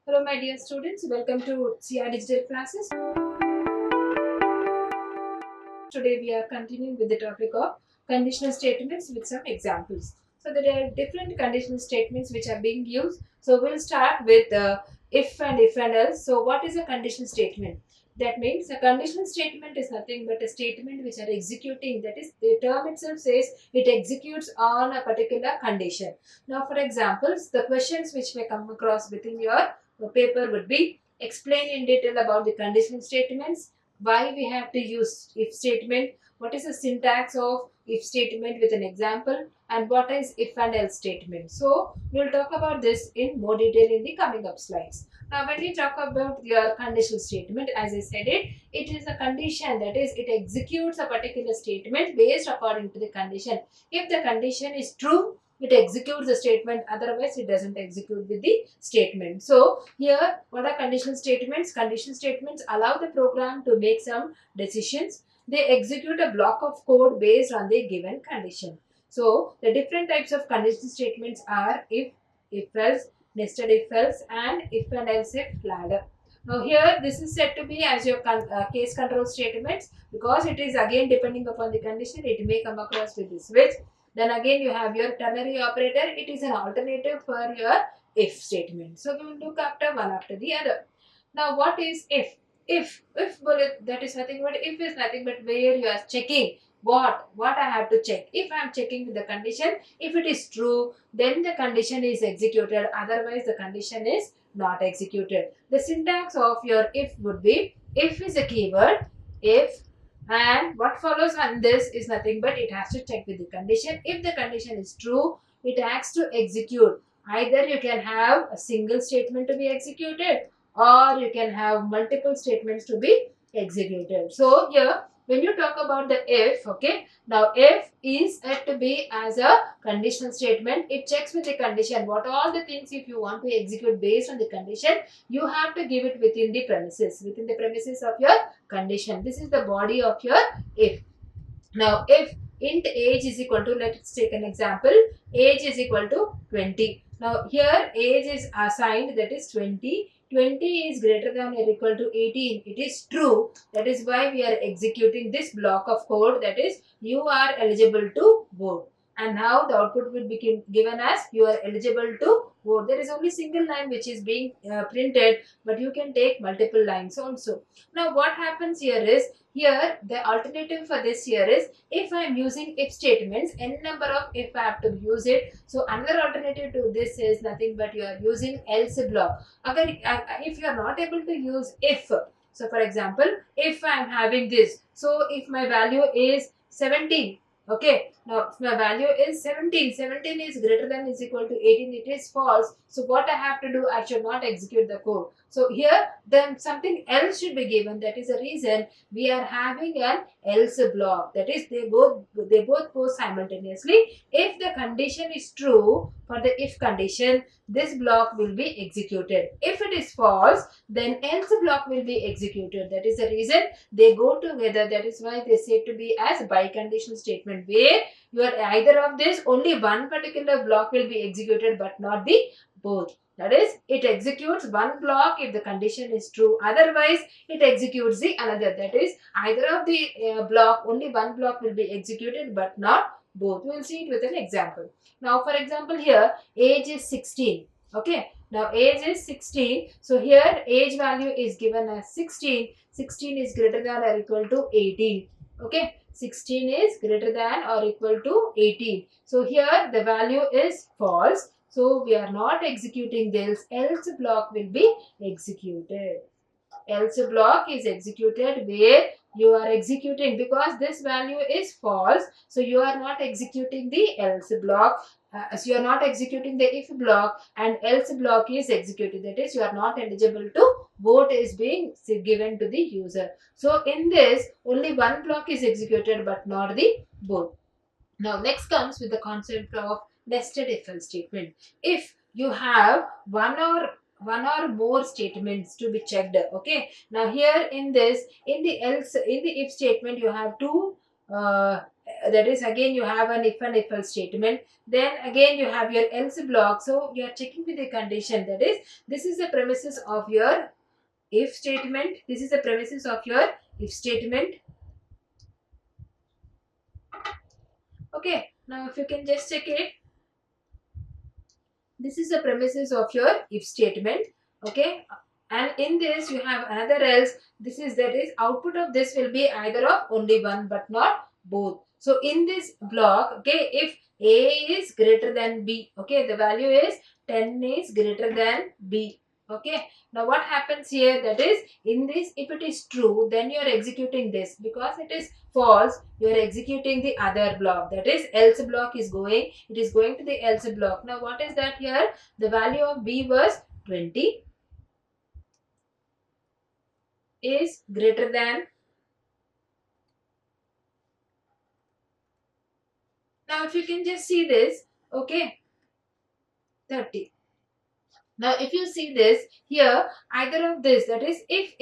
Hello my dear students, welcome to CR Digital Classes. Today we are continuing with the topic of conditional statements with some examples. So there are different conditional statements which are being used. So we'll start with if and else. So what is a conditional statement? That means a conditional statement is nothing but a statement which are executing. That is, the term itself says it executes on a particular condition. Now for examples, the questions which may come across within your paper would be: explain in detail about the conditional statements, why we have to use if statement, what is the syntax of if statement with an example, and what is if and else statement. So we'll talk about this in more detail in the coming up slides. Now when we talk about your conditional statement, as I said it is a condition, that is it executes a particular statement based according to the condition. If the condition is true, it executes the statement, otherwise it doesn't execute with the statement. So here, what are conditional statements? Conditional statements allow the program to make some decisions. They execute a block of code based on the given condition. So the different types of conditional statements are if else, nested if else, and if and else if ladder. Now here this is said to be as your case control statements, because it is again depending upon the condition, it may come across with this switch. Then again you have your ternary operator, it is an alternative for your if statement. So we will look after one after the other. Now what is if? If bullet, that is nothing but if is nothing but where you are checking what I have to check. If I am checking the condition, if it is true, then the condition is executed, otherwise the condition is not executed. The syntax of your if would be: if is a keyword, if, and what follows on this is nothing but it has to check with the condition. If the condition is true, it acts to execute. Either you can have a single statement to be executed, or you can have multiple statements to be executed. So here when you talk about the if, okay, now if is said to be as a conditional statement. It checks with the condition what all the things if you want to execute based on the condition, you have to give it within the premises of your condition. This is the body of your if. Now if int age is equal to, let's take an example, age is equal to 20. Now here age is assigned, that is 20. 20 is greater than or equal to 18. It is true. That is why we are executing this block of code, that is you are eligible to vote. And now the output will be given as you are eligible to vote. There is only single line which is being printed, but you can take multiple lines also. Now what happens here is, here the alternative for this here is, if I am using if statements, n number of if I have to use it. So another alternative to this is nothing but you are using else block. If you are not able to use if, so for example, if I am having this, so if my value is 17, okay, now if my value is 17, 17 is greater than is equal to 18, it is false. So what I have to do, I should not execute the code. So here then something else should be given. That is the reason we are having an else block. That is they both go simultaneously. If the condition is true for the if condition, this block will be executed. If it is false, then else block will be executed. That is the reason they go together. That is why they say to be as biconditional statement, where you are either of this, only one particular block will be executed but not the both. That is, it executes one block if the condition is true, otherwise it executes the another. That is, either of the block, only one block will be executed but not both. We will see it with an example. Now for example, here age is 16. Okay, now age is 16. So here age value is given as 16. 16 is greater than or equal to 18. Okay, 16 is greater than or equal to 18. So here the value is false. So we are not executing this. Else block will be executed. Else block is executed where you are executing, because this value is false. So you are not executing the else block. So you are not executing the if block, and else block is executed. That is, you are not eligible to vote is being given to the user. So in this, only one block is executed but not the both. Now next comes with the concept of nested if else statement. If you have one or more statements to be checked, okay. Now here in this, in the if statement, you have two that is again you have an if and if else statement. Then again you have your else block. So you are checking with the condition, that is this is the premises of your if statement, this is the premises of your if statement. Okay, now if you can just check it, this is the premises of your if statement. Okay, and in this you have another else. This is, that is output of this will be either of only one but not both. So in this block, okay, if a is greater than b, okay, the value is 10 is greater than b. Okay, now what happens here, that is in this, if it is true, then you are executing this. Because it is false, you are executing the other block, that is else block is going, it is going to the else block. Now what is that here, the value of b was 20 is greater than, now if you can just see this, okay, 30. Now if you see this here, either of this, that is if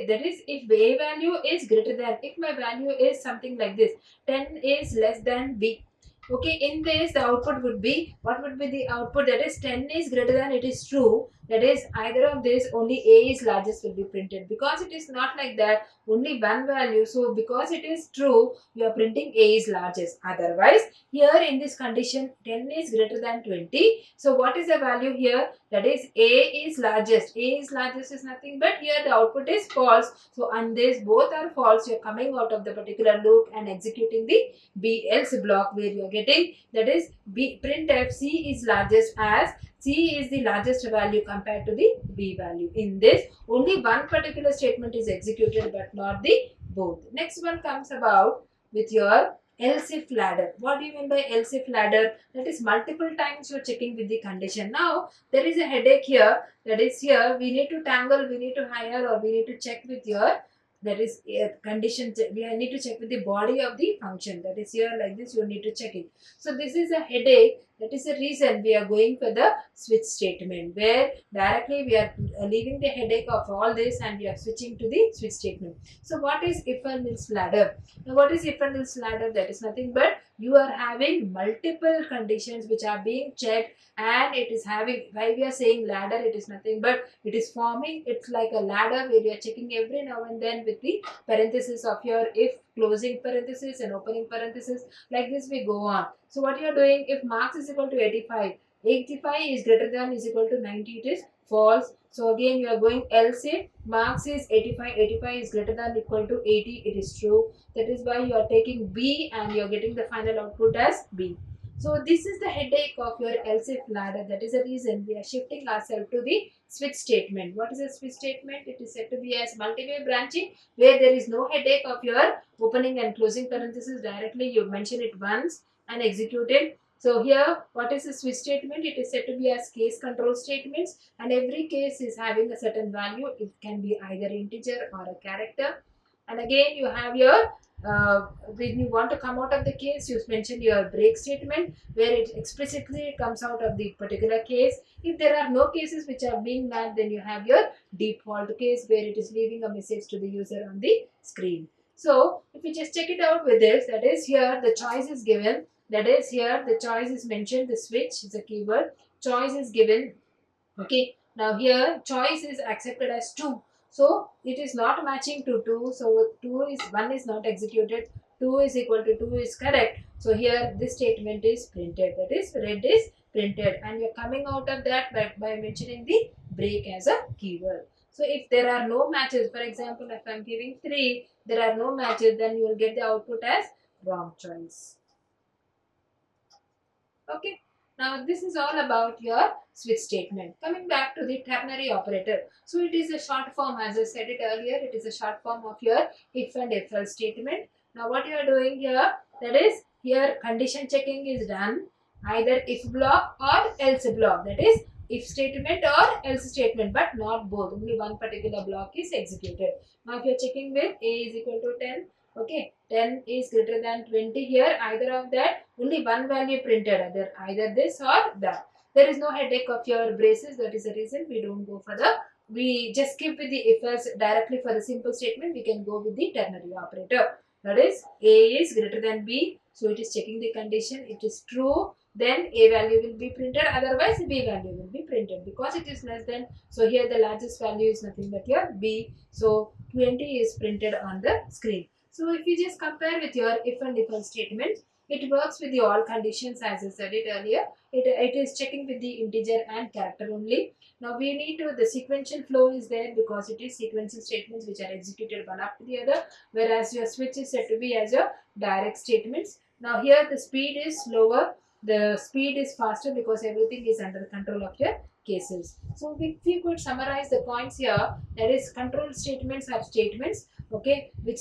that is if a value is greater than, if my value is something like this, 10 is less than b. Okay, in this the output would be, what would be the output, that is 10 is greater than, it is true, that is either of this only a is largest will be printed. Because it is not like that, only one value, so because it is true, you are printing a is largest. Otherwise here in this condition 10 is greater than 20, so what is the value here, that is a is largest. A is largest is nothing but here the output is false. So and this both are false, you are coming out of the particular loop and executing the b else block, where you are getting, that is b printf c is largest, as c is the largest value compared to the b value. In this only one particular statement is executed but not the both. Next one comes about with your else if ladder. What do you mean by else if ladder? That is multiple times you are checking with the condition. Now there is a headache here, that is here we need to tangle, we need to hire, or we need to check with your, that is condition, we need to check with the body of the function, that is here like this you need to check it. So this is a headache, that is the reason we are going for the switch statement, where directly we are leaving the headache of all this and we are switching to the switch statement. So what is if and else ladder? Now what is if and else ladder? That is nothing but you are having multiple conditions which are being checked, and it is having, why we are saying ladder, it is nothing but it is forming, it's like a ladder where you are checking every now and then with the parenthesis of your if, closing parenthesis and opening parenthesis, like this we go on. So what you are doing, if marks is equal to 85, 85 is greater than is equal to 90, it is false. So again you are going else if marks is 85, 85 is greater than equal to 80, it is true. That is why you are taking b and you are getting the final output as b. So this is the headache of your else if ladder. That is the reason we are shifting ourselves to the switch statement. What is a switch statement? It is said to be as multi-way branching, where there is no headache of your opening and closing parenthesis. Directly you mention it once and execute it. So here, what is a switch statement? It is said to be as case control statements, and every case is having a certain value. It can be either integer or a character. And again you have your when you want to come out of the case, you mention your break statement, where it explicitly comes out of the particular case. If there are no cases which are being met, then you have your default case, where it is leaving a message to the user on the screen. So if you just check it out with this, that is here the choice is given, that is here the choice is mentioned, the switch is a keyword, choice is given. Okay, now here choice is accepted as 2. So it is not matching to 2. So 2 is 1 is not executed. 2 is equal to 2 is correct. So here this statement is printed. That is red is printed, and you're coming out of that by mentioning the break as a keyword. So if there are no matches, for example, if I'm giving 3, there are no matches, then you will get the output as wrong choice. Okay. Now this is all about your switch statement. Coming back to the ternary operator. So it is a short form, as I said it earlier, it is a short form of your if and if else statement. Now what you are doing here, that is here condition checking is done, either if block or else block, that is if statement or else statement, but not both. Only one particular block is executed. Now if you are checking with a is equal to 10, okay, 10 is greater than 20, here either of that, only one value printed, either this or that. There is no headache of your braces. That is the reason we don't go for the, we just skip with the if else directly. For the simple statement we can go with the ternary operator. That is, A is greater than B. So it is checking the condition. It is true. Then A value will be printed. Otherwise, B value will be printed because it is less than. So here the largest value is nothing but your B. So 20 is printed on the screen. So if you just compare with your if and if else statement, it works with the all conditions as I said it earlier. It is checking with the integer and character only. Now we need to, the sequential flow is there because it is sequential statements which are executed one after the other, whereas your switch is said to be as your direct statements. Now here the speed is slower, the speed is faster because everything is under the control of your cases. So if we could summarize the points here, that is control statements are statements, okay, which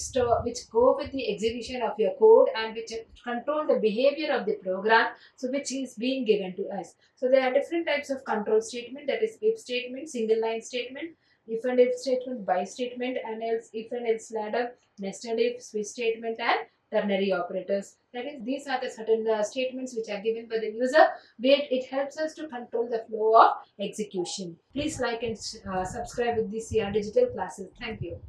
go with the execution of your code and which control the behavior of the program, so which is being given to us. So there are different types of control statement, that is if statement, single line statement, if and if statement, by statement, and else, if and else ladder, nested if, switch statement, and ternary operators. That is, these are the certain statements which are given by the user, where it helps us to control the flow of execution. Please like and subscribe with these CR Digital classes. Thank you.